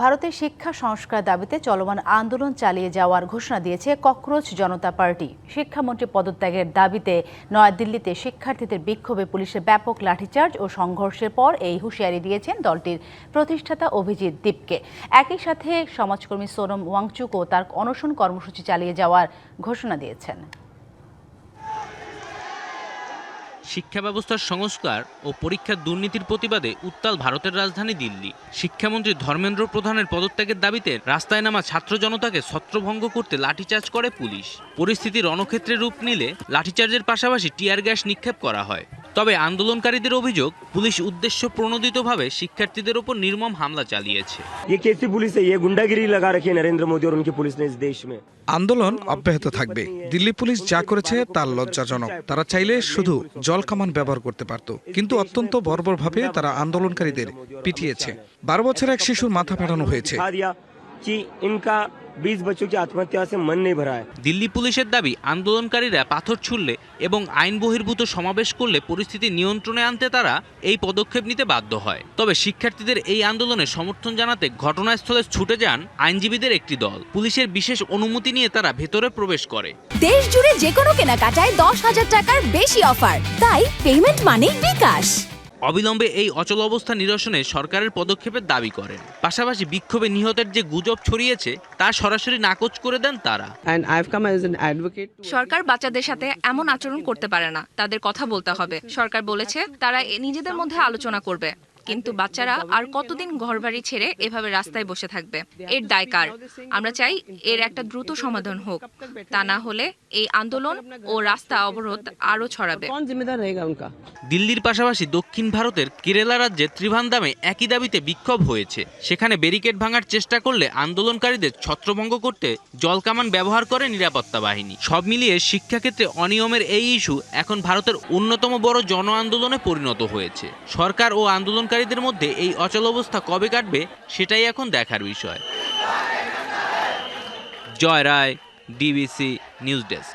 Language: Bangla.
ভারতের শিক্ষা সংস্কার দাবিতে চলমান আন্দোলন চালিয়ে যাওয়ার ঘোষণা দিয়েছে ককরোচ জনতা পার্টি। শিক্ষামন্ত্রী পদত্যাগের দাবিতে নয়াদিল্লিতে শিক্ষার্থীদের বিক্ষোভে পুলিশের ব্যাপক লাঠিচার্জ ও সংঘর্ষের পর এই হুঁশিয়ারি দিয়েছেন দলটির প্রতিষ্ঠাতা অভিজিৎ দীপকে। একই সাথে সমাজকর্মী সোনম ওয়াংচুকও তার অনশন কর্মসূচি চালিয়ে যাওয়ার ঘোষণা দিয়েছেন। শিক্ষা ব্যবস্থার সংস্কার ও পরীক্ষার দুর্নীতির প্রতিবাদে উত্তাল ভারতের রাজধানী দিল্লি। শিক্ষামন্ত্রী ধর্মেন্দ্র প্রধানের পদত্যাগের দাবিতে রাস্তায় নামা ছাত্র জনতাকে ছত্রভঙ্গ করতে লাঠিচার্জ করে পুলিশ। পরিস্থিতি রণক্ষেত্রে রূপ নিলে লাঠিচার্জের পাশাপাশি টিয়ার গ্যাস নিক্ষেপ করা হয়। তবে আন্দোলনকারীদের অভিযোগ, পুলিশ উদ্দেশ্য প্রণোদিতভাবে শিক্ষার্থীদের ওপর নির্মম হামলা চালিয়েছে। আন্দোলন অব্যাহত থাকবে। দিল্লি পুলিশ যা করেছে তার লজ্জাজনক। তারা চাইলে শুধু জল কামান ব্যবহার করতে পারত, কিন্তু অত্যন্ত বর্বরভাবে তারা আন্দোলনকারীদের পিটিয়েছে। 12 বছরের এক শিশুর মাথা ফাটানো হয়েছে। দিল্লি পুলিশের দাবি, আন্দোলনকারীরা পাথর ছুড়লে এবং আইন বহির্ভূত সমাবেশ করলে পরিস্থিতি নিয়ন্ত্রণে আনতে তারা এই পদক্ষেপ নিতে বাধ্য হয়। তবে শিক্ষার্থীদের এই আন্দোলনে সমর্থন জানাতে ঘটনাস্থলে ছুটে যান আইনজীবীদের একটি দল। পুলিশের বিশেষ অনুমতি নিয়ে তারা ভেতরে প্রবেশ করে। দেশ জুড়ে যে কোনো কেনাকাটায় 10,000 টাকার বেশি অফার, তাই পেমেন্ট মানে বিকাশ। অবিলম্বে এই অচল অবস্থা নিরসনে সরকারের পদক্ষেপের দাবি করেন। পাশাপাশি বিক্ষোভে নিহতের যে গুজব ছড়িয়েছে তা সরাসরি নাকচ করে দেন তারা। সরকার বাচ্চাদের সাথে এমন আচরণ করতে পারে না, তাদের কথা বলতে হবে। সরকার বলেছে তারা নিজেদের মধ্যে আলোচনা করবে, কিন্তু বাচ্চারা আর কতদিন ঘরবাড়ি ছেড়ে এভাবে রাস্তায় বসে থাকবে? এর দায় কার? আমরা চাই এর একটা দ্রুত সমাধান হোক, তা না হলে এই আন্দোলন ও রাস্তা অবরোধ আরো ছড়াবে। দিল্লির পাশাপাশি দক্ষিণ ভারতের কেরালা রাজ্যের ত্রিভান্দামে একই দাবিতে বিক্ষোভ হয়েছে। সেখানে ব্যারিকেড ভাঙার চেষ্টা করলে আন্দোলনকারীদের ছত্রভঙ্গ করতে জলকামান ব্যবহার করে নিরাপত্তা বাহিনী। সব মিলিয়ে শিক্ষাক্ষেত্রে অনিয়মের এই ইস্যু এখন ভারতের অন্যতম বড় জন আন্দোলনে পরিণত হয়েছে। সরকার ও আন্দোলনকারীদের মধ্যে এই অচল অবস্থা কবে কাটবে সেটাই এখন দেখার বিষয়। জয় রায়, ডিবিসি নিউজ ডেস্ক।